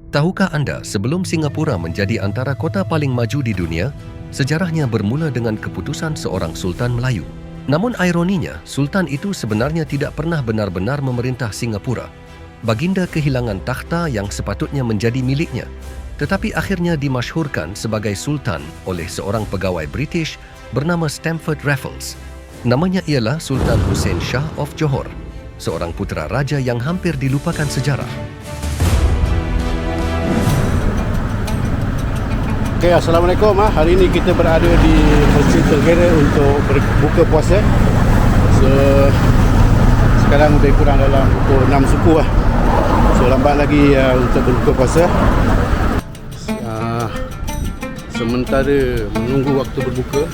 Tahukah anda sebelum Singapura menjadi antara kota paling maju di dunia, sejarahnya bermula dengan keputusan seorang Sultan Melayu. Namun ironinya, Sultan itu sebenarnya tidak pernah benar-benar memerintah Singapura. Baginda kehilangan takhta yang sepatutnya menjadi miliknya, tetapi akhirnya dimasyhurkan sebagai Sultan oleh seorang pegawai British bernama Stamford Raffles. Namanya ialah Sultan Hussein Shah of Johor, seorang putera raja yang hampir dilupakan sejarah. Okay, Assalamualaikum. Hari ini kita berada di Masjid Tenggara untuk berbuka puasa. So, sekarang lebih kurang dalam pukul 6 suku lah. So, lambat lagi untuk berbuka puasa. Sementara menunggu waktu berbuka,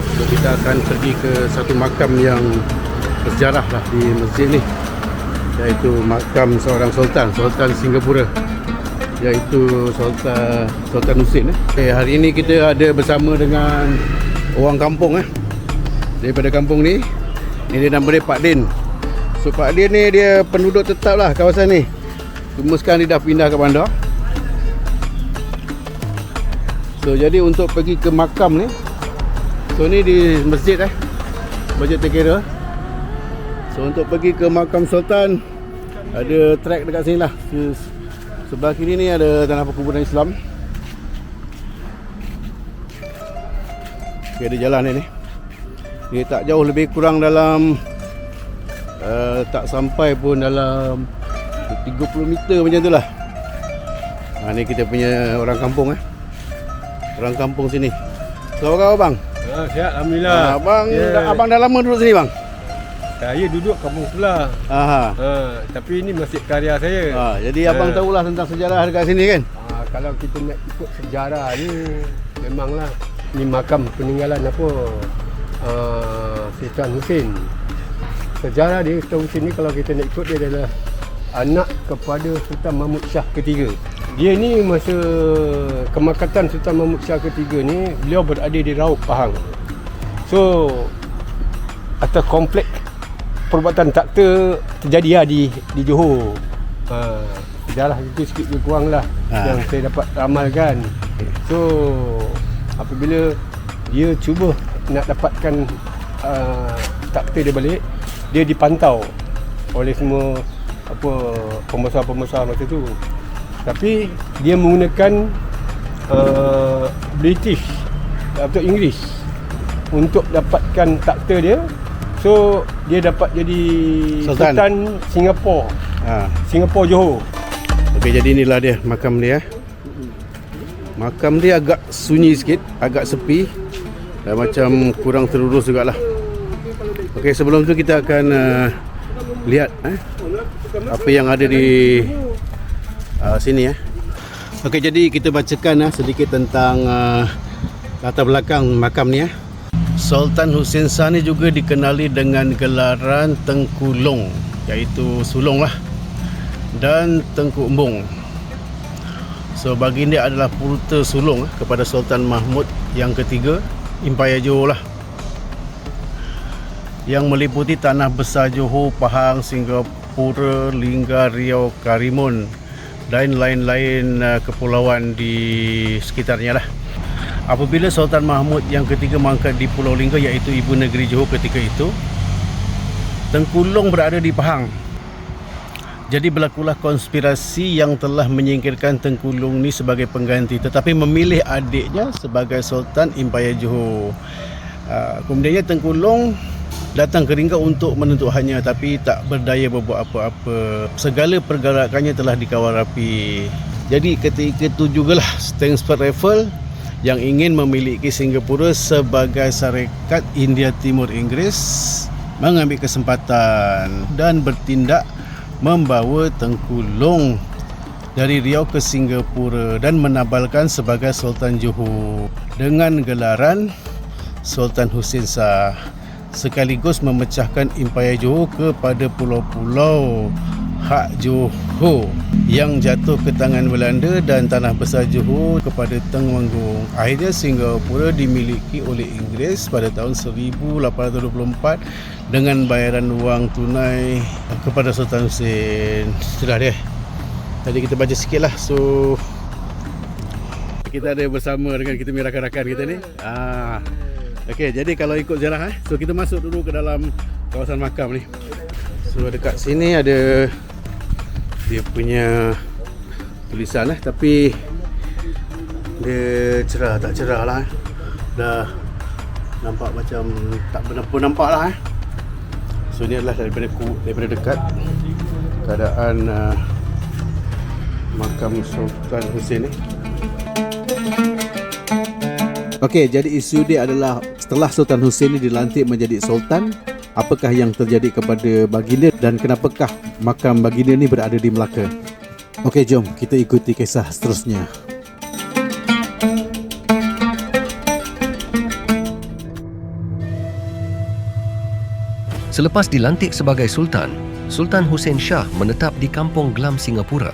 so, kita akan pergi ke satu makam yang bersejarah lah di masjid ni, iaitu makam seorang Sultan Singapura, iaitu Sultan Hussein. Okay, hari ini kita ada bersama dengan orang kampung daripada kampung ni. Ini dia nama dia Pak Din. So Pak Din ni dia penduduk tetap lah kawasan ni. Cuma sekarang dia dah pindah ke bandar. So jadi untuk pergi ke makam ni, so ni di masjid Masjid Tenggara. So untuk pergi ke makam Sultan, ada trek dekat sini lah. Sebelah kiri ni ada tanah perkuburan Islam. Okay, ada jalan ni. Dia tak jauh, lebih kurang dalam tak sampai pun dalam 30 meter macam tu lah. Ni kita punya orang kampung Orang kampung sini. So, apa khabar bang? Sihat, Alhamdulillah. Abang dah lama duduk sini bang? Saya duduk kampung sebelah. Tapi ini masjid karya saya. Jadi abang tahulah tentang sejarah dekat sini kan? Kalau kita nak ikut sejarah ni, memanglah ni makam peninggalan Sultan Hussein. Sejarah dia Sultan Hussein ni, kalau kita nak ikut, dia adalah anak kepada Sultan Mahmud Shah ketiga. Dia ni masa kemakatan Sultan Mahmud Shah ketiga ni, beliau berada di Raub, Pahang. So atas kompleks perubatan takhta terjadi di Johor. Sejarah itu sikit lebih kurang lah yang saya dapat ramalkan. So apabila dia cuba nak dapatkan takhta dia balik, dia dipantau oleh semua pembesar-pembesar masa tu. Tapi dia menggunakan British atau Inggeris untuk dapatkan takhta dia. So dia dapat jadi Sultan Singapura. Singapura Johor. Okey, jadi inilah dia makam dia. Makam dia agak sunyi sikit, agak sepi dan macam kurang terurus jugalah. Okey, sebelum tu kita akan lihat apa yang ada di sini Okey, jadi kita bacakan sedikit tentang latar belakang makam ni. Sultan Hussein Shah ni juga dikenali dengan gelaran Tengku Long, iaitu sulung lah, dan Tengku Embung. So baginda adalah purta sulung kepada Sultan Mahmud yang ketiga, Empayar Johor lah, yang meliputi tanah besar Johor, Pahang, Singapura, Linggar, Riau, Karimun dan lain-lain kepulauan di sekitarnya lah. Apabila Sultan Mahmud yang ketiga mangkat di Pulau Linggar, iaitu ibu negeri Johor ketika itu, Tengku Long berada di Pahang. Jadi berlakulah konspirasi yang telah menyingkirkan Tengku Long ni sebagai pengganti, tetapi memilih adiknya sebagai Sultan Empayar Johor. Kemudiannya Tengku Long datang ke Linggar untuk menuntut haknya, tapi tak berdaya berbuat apa-apa. Segala pergerakannya telah dikawal rapi. Jadi ketika itu jugalah Stamford Raffles yang ingin memiliki Singapura sebagai syarikat India Timur Inggeris mengambil kesempatan dan bertindak membawa Tengku Long dari Riau ke Singapura dan menabalkan sebagai Sultan Johor dengan gelaran Sultan Hussein Shah, sekaligus memecahkan Empayar Johor kepada pulau-pulau hak Johor yang jatuh ke tangan Belanda dan tanah besar Johor kepada Temanggung. Akhirnya Singapura dimiliki oleh Inggeris pada tahun 1824 dengan bayaran wang tunai kepada Sultan Hussein. Itulah dia. Jadi kita baca sikit lah. So kita ada bersama dengan kita punya rakan-rakan kita ni. Okey, jadi kalau ikut ziarah so kita masuk dulu ke dalam kawasan makam ni. So dekat sini ada dia punya tulisan lah, tapi dia cerah tak cerah lah. Dah nampak macam tak benar-benar nampak lah. So ni adalah daripada dekat keadaan makam Sultan Hussein ni. Okey, jadi isu dia adalah setelah Sultan Hussein ini dilantik menjadi sultan, apakah yang terjadi kepada baginda dan kenapakah makam baginda ni berada di Melaka? Okey, jom kita ikuti kisah seterusnya. Selepas dilantik sebagai sultan, Sultan Hussein Shah menetap di Kampung Glam, Singapura.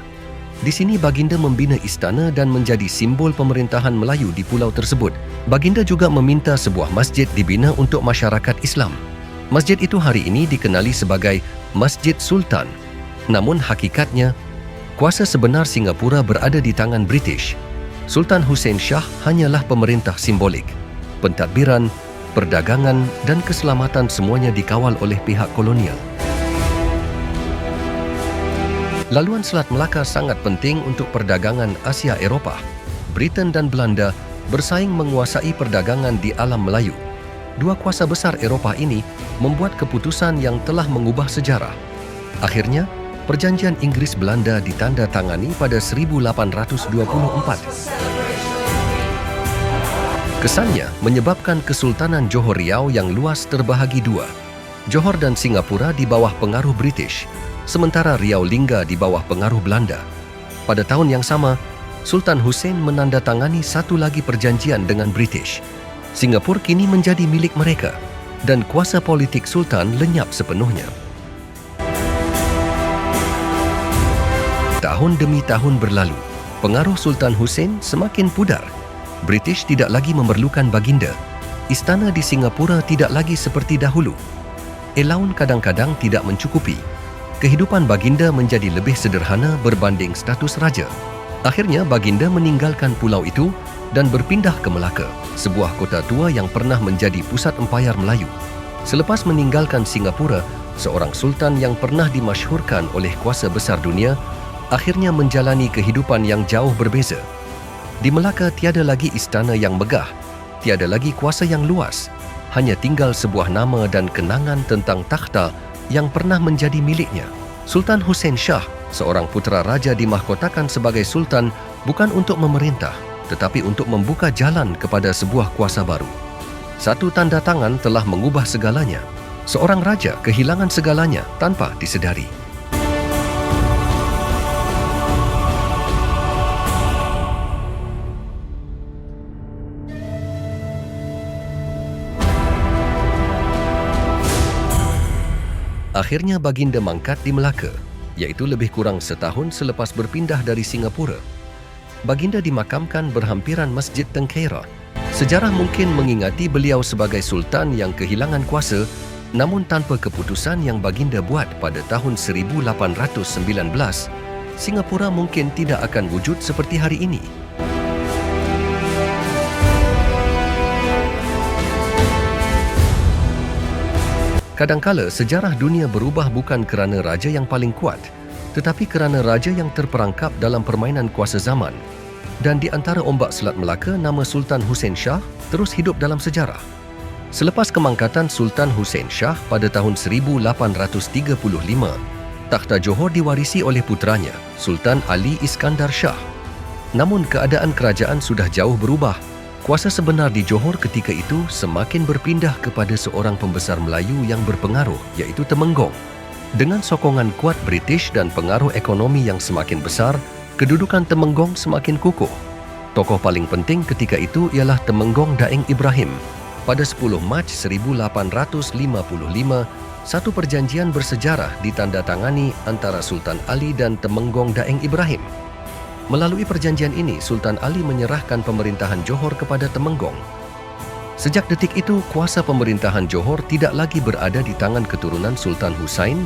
Di sini baginda membina istana dan menjadi simbol pemerintahan Melayu di pulau tersebut. Baginda juga meminta sebuah masjid dibina untuk masyarakat Islam. Masjid itu hari ini dikenali sebagai Masjid Sultan. Namun hakikatnya, kuasa sebenar Singapura berada di tangan British. Sultan Hussein Shah hanyalah pemerintah simbolik. Pentadbiran, perdagangan dan keselamatan semuanya dikawal oleh pihak kolonial. Laluan Selat Melaka sangat penting untuk perdagangan Asia Eropah. Britain dan Belanda bersaing menguasai perdagangan di alam Melayu. Dua kuasa besar Eropah ini membuat keputusan yang telah mengubah sejarah. Akhirnya, Perjanjian Inggris-Belanda ditandatangani pada 1824. Kesannya menyebabkan Kesultanan Johor Riau yang luas terbahagi dua. Johor dan Singapura di bawah pengaruh British, sementara Riau Lingga di bawah pengaruh Belanda. Pada tahun yang sama, Sultan Hussein menandatangani satu lagi perjanjian dengan British. Singapura kini menjadi milik mereka dan kuasa politik Sultan lenyap sepenuhnya. Tahun demi tahun berlalu, pengaruh Sultan Hussein semakin pudar. British tidak lagi memerlukan baginda. Istana di Singapura tidak lagi seperti dahulu. Elaun kadang-kadang tidak mencukupi. Kehidupan baginda menjadi lebih sederhana berbanding status raja. Akhirnya baginda meninggalkan pulau itu dan berpindah ke Melaka, sebuah kota tua yang pernah menjadi pusat empayar Melayu. Selepas meninggalkan Singapura, seorang sultan yang pernah dimasyhurkan oleh kuasa besar dunia akhirnya menjalani kehidupan yang jauh berbeza. Di Melaka tiada lagi istana yang megah, tiada lagi kuasa yang luas, hanya tinggal sebuah nama dan kenangan tentang takhta yang pernah menjadi miliknya. Sultan Hussein Shah, seorang putera raja dimahkotakan sebagai sultan bukan untuk memerintah, tetapi untuk membuka jalan kepada sebuah kuasa baru. Satu tanda tangan telah mengubah segalanya. Seorang raja kehilangan segalanya tanpa disedari. Akhirnya baginda mangkat di Melaka, iaitu lebih kurang setahun selepas berpindah dari Singapura. Baginda dimakamkan berhampiran Masjid Tengkeira. Sejarah mungkin mengingati beliau sebagai sultan yang kehilangan kuasa, namun tanpa keputusan yang baginda buat pada tahun 1819, Singapura mungkin tidak akan wujud seperti hari ini. Kadangkala sejarah dunia berubah bukan kerana raja yang paling kuat, tetapi kerana raja yang terperangkap dalam permainan kuasa zaman. Dan di antara ombak Selat Melaka, nama Sultan Hussein Shah terus hidup dalam sejarah. Selepas kemangkatan Sultan Hussein Shah pada tahun 1835, takhta Johor diwarisi oleh puteranya, Sultan Ali Iskandar Shah. Namun keadaan kerajaan sudah jauh berubah. Kuasa sebenar di Johor ketika itu semakin berpindah kepada seorang pembesar Melayu yang berpengaruh, iaitu Temenggong. Dengan sokongan kuat British dan pengaruh ekonomi yang semakin besar, kedudukan Temenggong semakin kukuh. Tokoh paling penting ketika itu ialah Temenggong Daeng Ibrahim. Pada 10 Mac 1855, satu perjanjian bersejarah ditandatangani antara Sultan Ali dan Temenggong Daeng Ibrahim. Melalui perjanjian ini, Sultan Ali menyerahkan pemerintahan Johor kepada Temenggong. Sejak detik itu, kuasa pemerintahan Johor tidak lagi berada di tangan keturunan Sultan Husain,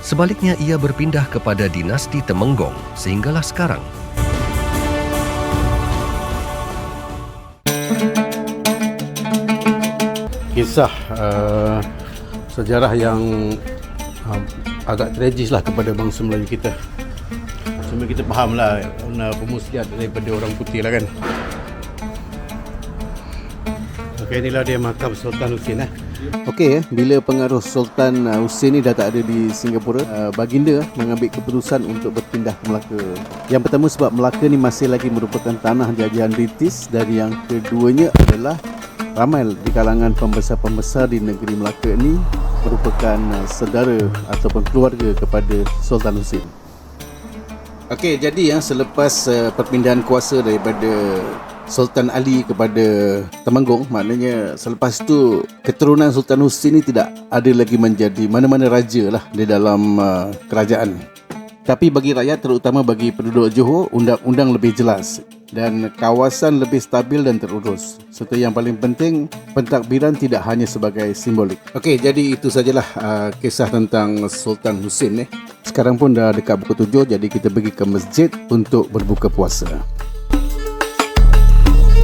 Sebaliknya ia berpindah kepada dinasti Temenggong sehinggalah sekarang. Kisah sejarah yang agak tragis lah kepada bangsa Melayu kita. Cuma kita faham lah pemuslihat daripada orang putih lah kan. Okey, inilah dia makam Sultan Husin . Okey, bila pengaruh Sultan Husin ni dah tak ada di Singapura, baginda mengambil keputusan untuk berpindah ke Melaka. Yang pertama sebab Melaka ni masih lagi merupakan tanah jajahan British, dan yang keduanya adalah ramai di kalangan pembesar-pembesar di negeri Melaka ni merupakan saudara ataupun keluarga kepada Sultan Husin. Okey, jadi selepas perpindahan kuasa daripada Sultan Ali kepada Temenggong, maknanya selepas itu keturunan Sultan Husin ni tidak ada lagi menjadi mana-mana raja lah di dalam kerajaan. Tapi bagi rakyat, terutama bagi penduduk Johor, undang-undang lebih jelas dan kawasan lebih stabil dan terurus. Serta yang paling penting, pentadbiran tidak hanya sebagai simbolik. Okey, jadi itu sajalah kisah tentang Sultan Husin . Sekarang pun dah dekat pukul 7, jadi kita pergi ke masjid untuk berbuka puasa.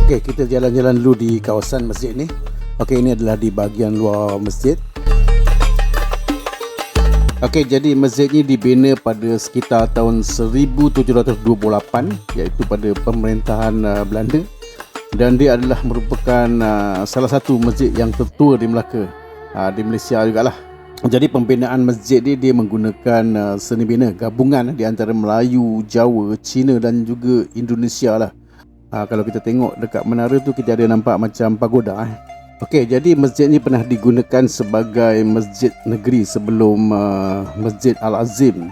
Okey, kita jalan-jalan dulu di kawasan masjid ni. Okey, ini adalah di bahagian luar masjid. Okey, jadi masjid ni dibina pada sekitar tahun 1728, iaitu pada pemerintahan Belanda, dan dia adalah merupakan salah satu masjid yang tertua di Melaka, di Malaysia jugalah. Jadi pembinaan masjid ni dia menggunakan seni bina gabungan di antara Melayu, Jawa, Cina dan juga Indonesia lah. Kalau kita tengok dekat menara tu, kita ada nampak macam pagoda . Okey, jadi masjid ni pernah digunakan sebagai masjid negeri sebelum Masjid Al-Azim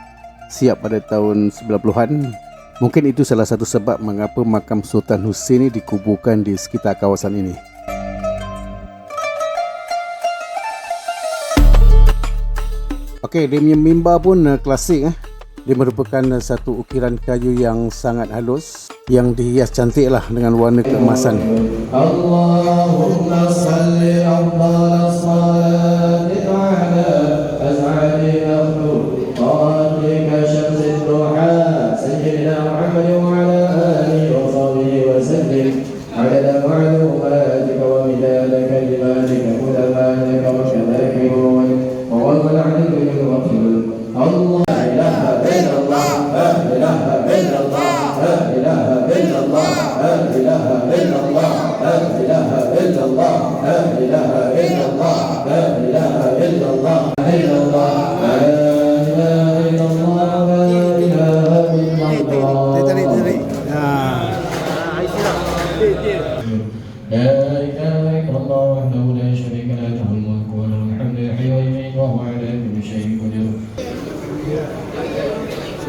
siap pada tahun 90-an. Mungkin itu salah satu sebab mengapa makam Sultan Husin ni dikuburkan di sekitar kawasan ini. Okey, dia punya mimbar pun klasik . Dia merupakan satu ukiran kayu yang sangat halus, yang dihias cantik lah dengan warna keemasan. Allahumma salli afdal salati ala azali makhluqatika syamsid duha sayyidina Muhammad wa ala alihi wa sahbihi wa sallim adada ma'lumatika wa midada kalimatika mudammadaka wa kadhaka wa wal adadu min waqtil Allah.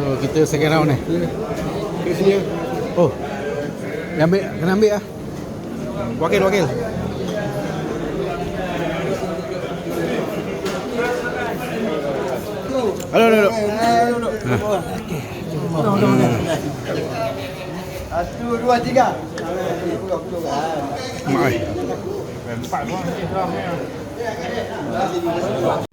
So kita second round ni. Oh, kena ambil lah. Wakil. Halo. Satu, dua, tiga. Mai. 4 orang.